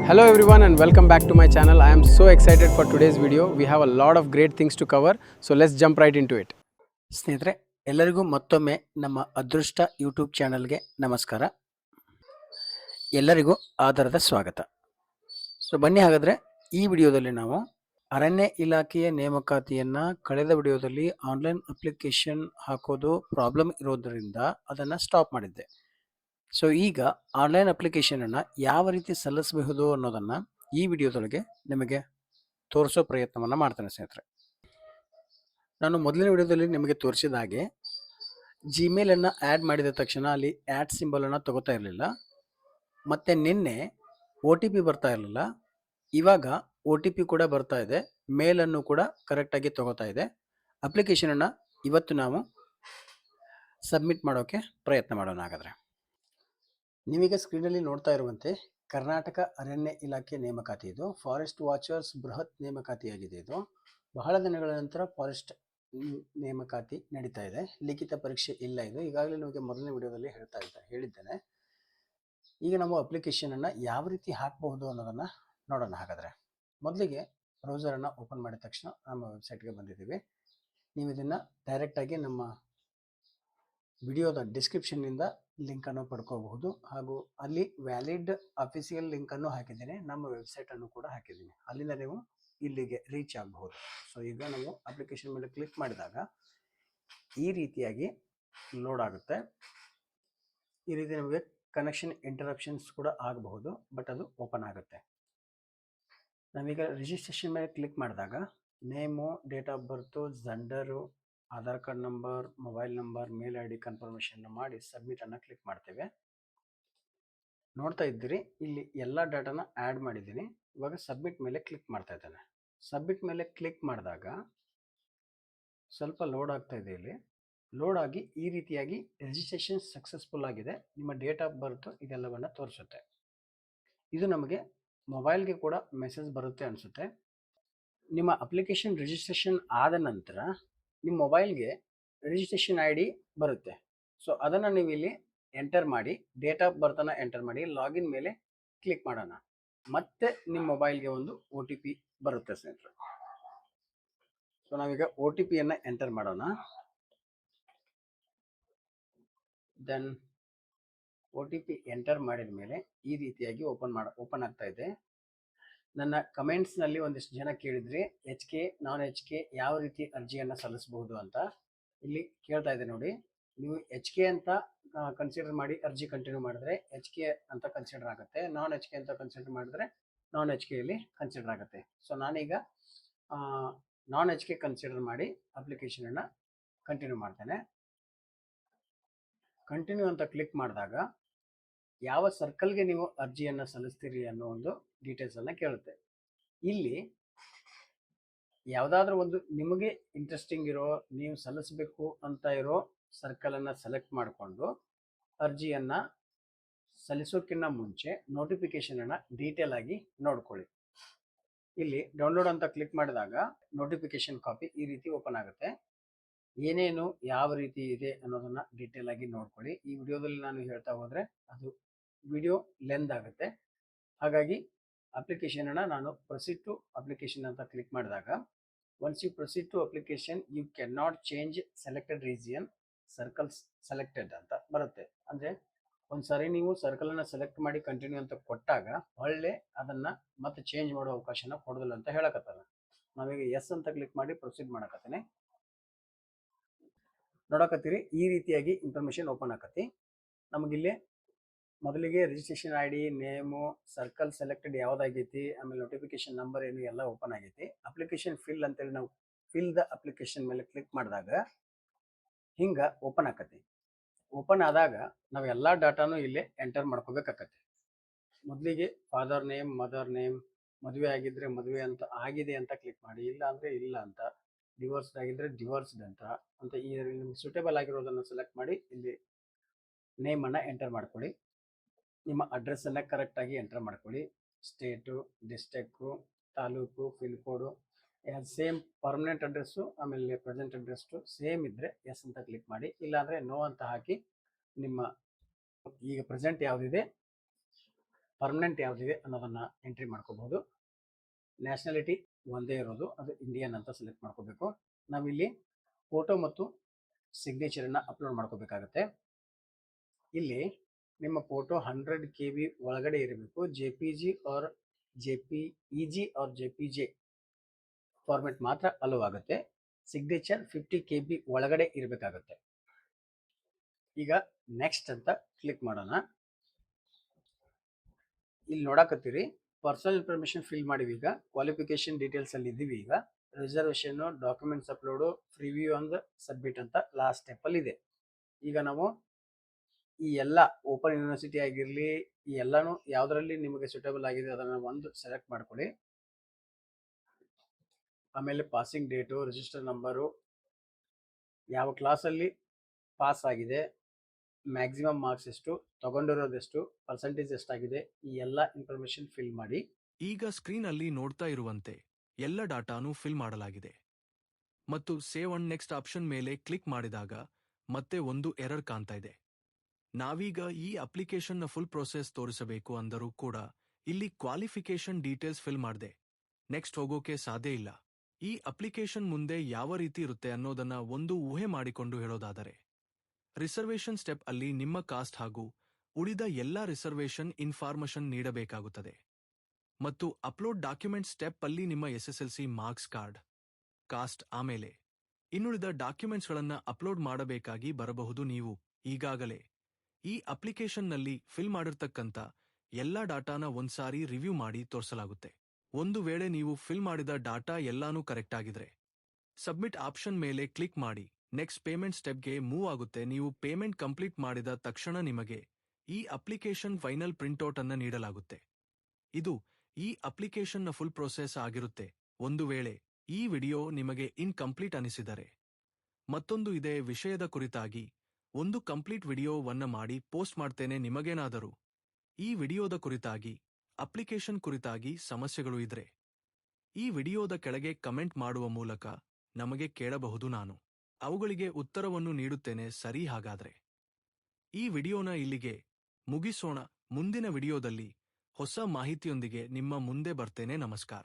Hello everyone and welcome back to my channel. I am so excited for today's video. We have a lot of great things to cover. So let's jump right into it. ಸ್ನೇಹಿತರೆ ಎಲ್ಲರಿಗೂ ಮತ್ತೊಮ್ಮೆ ನಮ್ಮ ಅದೃಷ್ಟ YouTube ಚಾನಲ್ಗೆ ನಮಸ್ಕಾರ. ಎಲ್ಲರಿಗೂ ಆದರದ ಸ್ವಾಗತ. So ಬನ್ನಿ ಹಾಗಾದರೆ ಈ ವಿಡಿಯೋದಲ್ಲಿ ನಾವು ಅರಣ್ಯ ಇಲಾಖೆಯ ನೇಮಕಾತಿಯನ್ನು ಕಳೆದ ವಿಡಿಯೋದಲ್ಲಿ ಆನ್ಲೈನ್ ಅಪ್ಲಿಕೇಶನ್ ಹಾಕೋದು ಪ್ರಾಬ್ಲಮ್ ಇರೋದರಿಂದ ಅದನ್ನು ಸ್ಟಾಪ್ ಮಾಡಿದ್ದೆ. ಸೊ ಈಗ ಆನ್ಲೈನ್ ಅಪ್ಲಿಕೇಶನನ್ನು ಯಾವ ರೀತಿ ಸಲ್ಲಿಸಬಹುದು ಅನ್ನೋದನ್ನು ಈ ವಿಡಿಯೋದೊಳಗೆ ನಿಮಗೆ ತೋರಿಸೋ ಪ್ರಯತ್ನವನ್ನು ಮಾಡ್ತೇನೆ ಸ್ನೇಹಿತರೆ. ನಾನು ಮೊದಲಿನ ವಿಡಿಯೋದಲ್ಲಿ ನಿಮಗೆ ತೋರಿಸಿದ ಹಾಗೆ ಜಿಮೇಲನ್ನು ಆ್ಯಡ್ ಮಾಡಿದ ತಕ್ಷಣ ಅಲ್ಲಿ ಆ್ಯಡ್ ಸಿಂಬಲನ್ನು ತಗೋತಾ ಇರಲಿಲ್ಲ. ಮತ್ತು ನಿನ್ನೆ OTP ಬರ್ತಾ ಇರಲಿಲ್ಲ. ಇವಾಗ OTP ಕೂಡ ಬರ್ತಾ ಇದೆ. ಮೇಲನ್ನು ಕೂಡ ಕರೆಕ್ಟಾಗಿ ತಗೋತಾ ಇದೆ. ಅಪ್ಲಿಕೇಶನನ್ನು ಇವತ್ತು ನಾವು ಸಬ್ಮಿಟ್ ಮಾಡೋಕ್ಕೆ ಪ್ರಯತ್ನ ಮಾಡೋಣ. ಹಾಗಾದರೆ ನೀವೀಗ ಸ್ಕ್ರೀನಲ್ಲಿ ನೋಡ್ತಾ ಇರುವಂತೆ ಕರ್ನಾಟಕ ಅರಣ್ಯ ಇಲಾಖೆ ನೇಮಕಾತಿ, ಇದು ಫಾರೆಸ್ಟ್ ವಾಚರ್ಸ್ ಬೃಹತ್ ನೇಮಕಾತಿಯಾಗಿದೆ. ಇದು ಬಹಳ ದಿನಗಳ ನಂತರ ಫಾರೆಸ್ಟ್ ನೇಮಕಾತಿ ನಡೀತಾ ಇದೆ. ಲಿಖಿತ ಪರೀಕ್ಷೆ ಇಲ್ಲ. ಇದು ಈಗಾಗಲೇ ನಿಮಗೆ ಮೊದಲನೇ ವಿಡಿಯೋದಲ್ಲಿ ಹೇಳಿದ್ದೇನೆ. ಈಗ ನಾವು ಅಪ್ಲಿಕೇಶನನ್ನು ಯಾವ ರೀತಿ ಹಾಕಬಹುದು ಅನ್ನೋದನ್ನು ನೋಡೋಣ. ಹಾಗಾದರೆ ಮೊದಲಿಗೆ ಬ್ರೌಸರನ್ನು ಓಪನ್ ಮಾಡಿದ ತಕ್ಷಣ ನಮ್ಮ ವೆಬ್ಸೈಟ್ಗೆ ಬಂದಿದ್ದೀವಿ. ನೀವು ಇದನ್ನು ಡೈರೆಕ್ಟಾಗಿ ನಮ್ಮ ವಿಡಿಯೋದ ಡಿಸ್ಕ್ರಿಪ್ಷನ್ನಿಂದ ಲಿಂಕನ್ನು ಪಡ್ಕೋಬಹುದು. ಹಾಗೂ ಅಲ್ಲಿ ವ್ಯಾಲಿಡ್ ಅಫಿಷಿಯಲ್ ಲಿಂಕನ್ನು ಹಾಕಿದ್ದೀನಿ, ನಮ್ಮ ವೆಬ್ಸೈಟನ್ನು ಕೂಡ ಹಾಕಿದ್ದೀನಿ. ಅಲ್ಲಿಂದ ನೀವು ಇಲ್ಲಿಗೆ ರೀಚ್ ಆಗಬಹುದು. ಸೊ ಈಗ ನಾವು ಅಪ್ಲಿಕೇಶನ್ ಮೇಲೆ ಕ್ಲಿಕ್ ಮಾಡಿದಾಗ ಈ ರೀತಿಯಾಗಿ ಲೋಡ್ ಆಗುತ್ತೆ. ಈ ರೀತಿ ನಮಗೆ ಕನೆಕ್ಷನ್ ಇಂಟರಪ್ಷನ್ಸ್ ಕೂಡ ಆಗಬಹುದು, ಬಟ್ ಅದು ಓಪನ್ ಆಗುತ್ತೆ. ನಾವೀಗ ರಿಜಿಸ್ಟ್ರೇಷನ್ ಮೇಲೆ ಕ್ಲಿಕ್ ಮಾಡಿದಾಗ name, date of birth, gender, Aadhaar card number, mobile number, mail ID confirmation ಮಾಡಿ ಸಬ್ಮಿಟನ್ನು ಕ್ಲಿಕ್ ಮಾಡ್ತೇವೆ. ನೋಡ್ತಾ ಇದ್ದೀರಿ ಇಲ್ಲಿ ಎಲ್ಲ ಡಾಟಾನ ಆ್ಯಡ್ ಮಾಡಿದ್ದೀನಿ. ಇವಾಗ ಸಬ್ಮಿಟ್ ಮೇಲೆ ಕ್ಲಿಕ್ ಮಾಡ್ತಾ ಇದ್ದೇನೆ. ಸಬ್ಮಿಟ್ ಮೇಲೆ ಕ್ಲಿಕ್ ಮಾಡಿದಾಗ ಸ್ವಲ್ಪ ಲೋಡ್ ಆಗ್ತಾ ಇದೆ. ಇಲ್ಲಿ ಲೋಡ್ ಆಗಿ ಈ ರೀತಿಯಾಗಿ ರಿಜಿಸ್ಟ್ರೇಷನ್ ಸಕ್ಸಸ್ಫುಲ್ ಆಗಿದೆ, ನಿಮ್ಮ ಡೇಟ್ ಆಫ್ ಬರ್ತ್ ಇದೆಲ್ಲವನ್ನು ತೋರಿಸುತ್ತೆ. ಇದು ನಮಗೆ ಮೊಬೈಲ್ಗೆ ಕೂಡ ಮೆಸೇಜ್ ಬರುತ್ತೆ ಅನಿಸುತ್ತೆ. ನಿಮ್ಮ ಅಪ್ಲಿಕೇಶನ್ ರಿಜಿಸ್ಟ್ರೇಷನ್ ಆದ ನಂತರ ನಿಮ್ಮ ಮೊಬೈಲ್ಗೆ ರಿಜಿಸ್ಟ್ರೇಷನ್ ID ಬರುತ್ತೆ. ಸೊ ಅದನ್ನು ನೀವು ಇಲ್ಲಿ ಎಂಟರ್ ಮಾಡಿ, ಡೇಟ್ ಆಫ್ ಬರ್ತನ್ನು ಎಂಟರ್ ಮಾಡಿ, ಲಾಗಿನ್ ಮೇಲೆ ಕ್ಲಿಕ್ ಮಾಡೋಣ. ಮತ್ತೆ ನಿಮ್ಮ ಮೊಬೈಲ್ಗೆ ಒಂದು OTP ಬರುತ್ತೆ ಸ್ನೇಹಿತರೆ. ಸೊ ನಾವೀಗ OTPಯನ್ನು ಎಂಟರ್ ಮಾಡೋಣ. ದೆನ್ OTP ಎಂಟರ್ ಮಾಡಿದ ಮೇಲೆ ಈ ರೀತಿಯಾಗಿ ಓಪನ್ ಆಗ್ತಾ ಇದೆ. ನನ್ನ ಕಮೆಂಟ್ಸ್ನಲ್ಲಿ ಒಂದಿಷ್ಟು ಜನ ಕೇಳಿದ್ರಿ HK ನಾನ್ HK ಯಾವ ರೀತಿ ಅರ್ಜಿಯನ್ನು ಸಲ್ಲಿಸಬಹುದು ಅಂತ. ಇಲ್ಲಿ ಕೇಳ್ತಾ ಇದೆ ನೋಡಿ, ನೀವು HK ಅಂತ ಕನ್ಸಿಡರ್ ಮಾಡಿ ಅರ್ಜಿ ಕಂಟಿನ್ಯೂ ಮಾಡಿದ್ರೆ HK ಅಂತ ಕನ್ಸಿಡರ್ ಆಗುತ್ತೆ, ನಾನ್ HK ಅಂತ ಕನ್ಸಿಡರ್ ಮಾಡಿದ್ರೆ ನಾನ್ HK ಇಲ್ಲಿ ಕನ್ಸಿಡರ್ ಆಗುತ್ತೆ. ಸೊ ನಾನೀಗ ನಾನ್ HK ಕನ್ಸಿಡರ್ ಮಾಡಿ ಅಪ್ಲಿಕೇಶನನ್ನು ಕಂಟಿನ್ಯೂ ಮಾಡ್ತೇನೆ. ಕಂಟಿನ್ಯೂ ಅಂತ ಕ್ಲಿಕ್ ಮಾಡಿದಾಗ ಯಾವ ಸರ್ಕಲ್ಗೆ ನೀವು ಅರ್ಜಿಯನ್ನು ಸಲ್ಲಿಸ್ತೀರಿ ಅನ್ನೋ ಒಂದು ಡೀಟೇಲ್ಸನ್ನು ಕೇಳುತ್ತೆ. ಇಲ್ಲಿ ಯಾವುದಾದ್ರೂ ಒಂದು ನಿಮಗೆ ಇಂಟ್ರೆಸ್ಟಿಂಗ್ ಇರೋ, ನೀವು ಸಲ್ಲಿಸಬೇಕು ಅಂತ ಇರೋ ಸರ್ಕಲನ್ನು ಸೆಲೆಕ್ಟ್ ಮಾಡಿಕೊಂಡು ಅರ್ಜಿಯನ್ನು ಸಲ್ಲಿಸೋಕ್ಕಿಂತ ಮುಂಚೆ ನೋಟಿಫಿಕೇಶನನ್ನು ಡೀಟೇಲ್ ಆಗಿ ನೋಡ್ಕೊಳ್ಳಿ. ಇಲ್ಲಿ ಡೌನ್ಲೋಡ್ ಅಂತ ಕ್ಲಿಕ್ ಮಾಡಿದಾಗ ನೋಟಿಫಿಕೇಶನ್ ಕಾಪಿ ಈ ರೀತಿ ಓಪನ್ ಆಗುತ್ತೆ. ಏನೇನು ಯಾವ ರೀತಿ ಇದೆ ಅನ್ನೋದನ್ನು ಡೀಟೇಲ್ ಆಗಿ ನೋಡ್ಕೊಳ್ಳಿ. ಈ ವಿಡಿಯೋದಲ್ಲಿ ನಾನು ಹೇಳ್ತಾ ಹೋದರೆ ಅದು ವಿಡಿಯೋ ಲೆಂತ್ ಆಗುತ್ತೆ. ಹಾಗಾಗಿ ಅಪ್ಲಿಕೇಶನನ್ನು ನಾನು ಪ್ರೊಸೀಡ್ ಟು ಅಪ್ಲಿಕೇಶನ್ ಅಂತ ಕ್ಲಿಕ್ ಮಾಡಿದಾಗ once you proceed to application you cannot change selected region circles selected ಅಂತ ಬರುತ್ತೆ. ಅಂದರೆ ಒಂದು ಸಾರಿ ನೀವು ಸರ್ಕಲನ್ನು ಸೆಲೆಕ್ಟ್ ಮಾಡಿ ಕಂಟಿನ್ಯೂ ಅಂತ ಕೊಟ್ಟಾಗ ಒಳ್ಳೆ ಅದನ್ನು ಮತ್ತೆ ಚೇಂಜ್ ಮಾಡೋ ಅವಕಾಶನ ಕೊಡೋದಿಲ್ಲ ಅಂತ ಹೇಳಕತ್ತಲ್ಲ. ನಾವೀಗ ಎಸ್ ಅಂತ ಕ್ಲಿಕ್ ಮಾಡಿ ಪ್ರೊಸೀಡ್ ಮಾಡಕತ್ತೀನಿ. ನೋಡಕತ್ತೀರಿ ಈ ರೀತಿಯಾಗಿ ಇನ್ಫಾರ್ಮೇಷನ್ ಓಪನ್ ಆಕತಿ. ನಮಗಿಲ್ಲಿ ಮೊದಲಿಗೆ registration ID, name, circle selected ಯಾವುದಾಗೈತಿ, ಆಮೇಲೆ ನೋಟಿಫಿಕೇಶನ್ ನಂಬರ್ ಏನು ಎಲ್ಲ ಓಪನ್ ಆಗೈತಿ. ಅಪ್ಲಿಕೇಶನ್ ಫಿಲ್ ಅಂತೇಳಿ ನಾವು ಫಿಲ್ ದ ಅಪ್ಲಿಕೇಶನ್ ಮೇಲೆ ಕ್ಲಿಕ್ ಮಾಡಿದಾಗ ಹಿಂಗೆ ಓಪನ್ ಆಕತಿ. ಓಪನ್ ಆದಾಗ ನಾವು ಎಲ್ಲ ಡಾಟಾನು ಇಲ್ಲಿ ಎಂಟರ್ ಮಾಡ್ಕೋಬೇಕಾಕತಿ. ಮೊದಲಿಗೆ ಫಾದರ್ ನೇಮ್, ಮದರ್ ನೇಮ್, ಮದುವೆ ಆಗಿದ್ರೆ ಮದುವೆ ಅಂತ ಆಗಿದೆ ಅಂತ ಕ್ಲಿಕ್ ಮಾಡಿ, ಇಲ್ಲ ಅಂದರೆ ಇಲ್ಲ ಅಂತ, ಡಿವೋರ್ಸ್ಡ್ ಆಗಿದ್ರೆ ಡಿವೋರ್ಸ್ಡ್ ಅಂತ ಈ ನಿಮ್ಗೆ ಸೂಟೇಬಲ್ ಆಗಿರೋದನ್ನು ಸೆಲೆಕ್ಟ್ ಮಾಡಿ ಇಲ್ಲಿ ನೇಮನ್ನು ಎಂಟರ್ ಮಾಡ್ಕೊಳ್ಳಿ. ನಿಮ್ಮ ಅಡ್ರೆಸ್ಸನ್ನು ಕರೆಕ್ಟಾಗಿ ಎಂಟರ್ ಮಾಡ್ಕೊಳ್ಳಿ. ಸ್ಟೇಟು, ಡಿಸ್ಟ್ರಿಕ್ಟು, ತಾಲೂಕು, ಪಿನ್ ಕೋಡು ಸೇಮ್ ಪರ್ಮನೆಂಟ್ ಅಡ್ರೆಸ್ಸು ಆಮೇಲೆ ಪ್ರೆಸೆಂಟ್ ಅಡ್ರೆಸ್ಸು ಸೇಮ್ ಇದ್ದರೆ ಎಸ್ ಅಂತ ಕ್ಲಿಕ್ ಮಾಡಿ, ಇಲ್ಲಾಂದರೆ ನೋ ಅಂತ ಹಾಕಿ ನಿಮ್ಮ ಈಗ ಪ್ರೆಸೆಂಟ್ ಯಾವುದಿದೆ ಪರ್ಮನೆಂಟ್ ಯಾವುದಿದೆ ಅನ್ನೋದನ್ನು ಎಂಟ್ರಿ ಮಾಡ್ಕೋಬಹುದು. ನ್ಯಾಷನಾಲಿಟಿ ಒಂದೇ ಇರೋದು, ಅದು ಇಂಡಿಯನ್ ಅಂತ ಸೆಲೆಕ್ಟ್ ಮಾಡ್ಕೋಬೇಕು. ನಾವಿಲ್ಲಿ ಫೋಟೋ ಮತ್ತು ಸಿಗ್ನೇಚರನ್ನು ಅಪ್ಲೋಡ್ ಮಾಡ್ಕೋಬೇಕಾಗತ್ತೆ. ಇಲ್ಲಿ ನಿಮ್ಮ ಫೋಟೋ 100 KB ಒಳಗಡೆ ಇರಬೇಕು. JPG or JPEG or JPJ format ಮಾತ್ರ ಅಲೋ ಆಗುತ್ತೆ. ಸಿಗ್ನೇಚರ್ 50 KB ಒಳಗಡೆ ಇರಬೇಕಾಗುತ್ತೆ. ಈಗ ನೆಕ್ಸ್ಟ್ ಅಂತ ಕ್ಲಿಕ್ ಮಾಡೋಣ. ಇಲ್ಲಿ ನೋಡಕತ್ತೀರಿ, ಪರ್ಸನಲ್ ಇನ್ಫಾರ್ಮೇಶನ್ ಫಿಲ್ ಮಾಡಿವಿ. ಈಗ ಕ್ವಾಲಿಫಿಕೇಶನ್ ಡೀಟೇಲ್ಸ್ ಅಲ್ಲಿ ಇದ್ದೀವಿ. ಈಗ reservation, documents upload, preview and submit ಅಂತ ಲಾಸ್ಟ್ ಸ್ಟೆಪ್ ಅಲ್ಲಿ ಇದೆ. ಈಗ ನಾವು ಈ ಎಲ್ಲ ಓಪನ್ ಯೂನಿವರ್ಸಿಟಿ ಆಗಿರಲಿ, ಈ ಎಲ್ಲಾನು ಯಾವ್ದ್ರಲ್ಲಿ ನಿಮಗೆ ಸೂಟೇಬಲ್ ಆಗಿದೆ ಅದನ್ನ ಒಂದು ಸೆಲೆಕ್ಟ್ ಮಾಡ್ಕೊಳ್ಳಿ. ಆಮೇಲೆ ಪಾಸಿಂಗ್ ಡೇಟು, ರಿಜಿಸ್ಟರ್ ನಂಬರು, ಯಾವ ಕ್ಲಾಸಲ್ಲಿ ಪಾಸ್ ಆಗಿದೆ, ಮ್ಯಾಕ್ಸಿಮಮ್ ಮಾರ್ಕ್ಸ್ ಎಷ್ಟು, ತಗೊಂಡಿರೋದೆಷ್ಟು, ಪರ್ಸೆಂಟೇಜ್ ಎಷ್ಟಾಗಿದೆ, ಈ ಎಲ್ಲ ಇನ್ಫಾರ್ಮೇಶನ್ ಫಿಲ್ ಮಾಡಿ. ಈಗ ಸ್ಕ್ರೀನ್ ಅಲ್ಲಿ ನೋಡ್ತಾ ಇರುವಂತೆ ಎಲ್ಲ ಡಾಟಾನು ಫಿಲ್ ಮಾಡಲಾಗಿದೆ ಮತ್ತು ಸೇವ್ ಅಂಡ್ ನೆಕ್ಸ್ಟ್ ಆಪ್ಷನ್ ಮೇಲೆ ಕ್ಲಿಕ್ ಮಾಡಿದಾಗ ಮತ್ತೆ ಒಂದು ಎರರ್ ಕಾಣ್ತಾ ಇದೆ. ನಾವೀಗ ಈ ಅಪ್ಲಿಕೇಶನ್ನ ಫುಲ್ ಪ್ರೋಸೆಸ್ ತೋರಿಸಬೇಕು ಅಂದರೂ ಕೂಡ ಇಲ್ಲಿ ಕ್ವಾಲಿಫಿಕೇಶನ್ ಡೀಟೇಲ್ಸ್ ಫಿಲ್ ಮಾಡಿದೆ ನೆಕ್ಸ್ಟ್ ಹೋಗೋಕೆ ಸಾಧ್ಯ ಇಲ್ಲ. ಈ ಅಪ್ಲಿಕೇಶನ್ ಮುಂದೆ ಯಾವ ರೀತಿ ಇರುತ್ತೆ ಅನ್ನೋದನ್ನ ಒಂದು ಊಹೆ ಮಾಡಿಕೊಂಡು ಹೇಳೋದಾದರೆ, ರಿಸರ್ವೇಶನ್ ಸ್ಟೆಪ್ ಅಲ್ಲಿ ನಿಮ್ಮ ಕಾಸ್ಟ್ ಹಾಗೂ ಉಳಿದ ಎಲ್ಲ ರಿಸರ್ವೇಶನ್ ಇನ್ಫಾರ್ಮೇಶನ್ ನೀಡಬೇಕಾಗುತ್ತದೆ ಮತ್ತು ಅಪ್ಲೋಡ್ ಡಾಕ್ಯುಮೆಂಟ್ ಸ್ಟೆಪ್ ಅಲ್ಲಿ ನಿಮ್ಮ SSLC ಮಾರ್ಕ್ಸ್ ಕಾರ್ಡ್, ಕಾಸ್ಟ್, ಆಮೇಲೆ ಇನ್ನುಳಿದ ಡಾಕ್ಯುಮೆಂಟ್ಸ್ಗಳನ್ನ ಅಪ್ಲೋಡ್ ಮಾಡಬೇಕಾಗಿ ಬರಬಹುದು. ನೀವು ಈಗಾಗಲೇ ಈ ಅಪ್ಲಿಕೇಶನ್ನಲ್ಲಿ ಫಿಲ್ ಮಾಡಿರ್ತಕ್ಕಂಥ ಎಲ್ಲ ಡಾಟಾನ ಒಂದ್ಸಾರಿ ರಿವ್ಯೂ ಮಾಡಿ ತೋರಿಸಲಾಗುತ್ತೆ. ಒಂದು ವೇಳೆ ನೀವು ಫಿಲ್ ಮಾಡಿದ ಡಾಟಾ ಎಲ್ಲಾನು ಕರೆಕ್ಟ್ ಆಗಿದ್ರೆ ಸಬ್ಮಿಟ್ ಆಪ್ಷನ್ ಮೇಲೆ ಕ್ಲಿಕ್ ಮಾಡಿ ನೆಕ್ಸ್ಟ್ ಪೇಮೆಂಟ್ ಸ್ಟೆಪ್ಗೆ ಮೂವ್ ಆಗುತ್ತೆ. ನೀವು ಪೇಮೆಂಟ್ ಕಂಪ್ಲೀಟ್ ಮಾಡಿದ ತಕ್ಷಣ ನಿಮಗೆ ಈ ಅಪ್ಲಿಕೇಶನ್ ಫೈನಲ್ ಪ್ರಿಂಟ್ಔಟ್ ಅನ್ನ ನೀಡಲಾಗುತ್ತೆ. ಇದು ಈ ಅಪ್ಲಿಕೇಶನ್ನ ಫುಲ್ ಪ್ರೋಸೆಸ್ ಆಗಿರುತ್ತೆ. ಒಂದು ವೇಳೆ ಈ ವಿಡಿಯೋ ನಿಮಗೆ ಇನ್ಕಂಪ್ಲೀಟ್ ಅನಿಸಿದರೆ ಮತ್ತೊಂದು ಇದೇ ವಿಷಯದ ಕುರಿತಾಗಿ ಒಂದು ಕಂಪ್ಲೀಟ್ ವಿಡಿಯೋವನ್ನ ಮಾಡಿ ಪೋಸ್ಟ್ ಮಾಡ್ತೇನೆ. ನಿಮಗೇನಾದರೂ ಈ ವಿಡಿಯೋದ ಕುರಿತಾಗಿ, ಅಪ್ಲಿಕೇಶನ್ ಕುರಿತಾಗಿ ಸಮಸ್ಯೆಗಳು ಇದ್ರೆ ಈ ವಿಡಿಯೋದ ಕೆಳಗೆ ಕಮೆಂಟ್ ಮಾಡುವ ಮೂಲಕ ನಮಗೆ ಕೇಳಬಹುದು. ನಾನು ಅವುಗಳಿಗೆ ಉತ್ತರವನ್ನು ನೀಡುತ್ತೇನೆ. ಸರಿ, ಹಾಗಾದ್ರೆ ಈ ವಿಡಿಯೋನ ಇಲ್ಲಿಗೆ ಮುಗಿಸೋಣ. ಮುಂದಿನ ವಿಡಿಯೋದಲ್ಲಿ ಹೊಸ ಮಾಹಿತಿಯೊಂದಿಗೆ ನಿಮ್ಮ ಮುಂದೆ ಬರ್ತೇನೆ. ನಮಸ್ಕಾರ.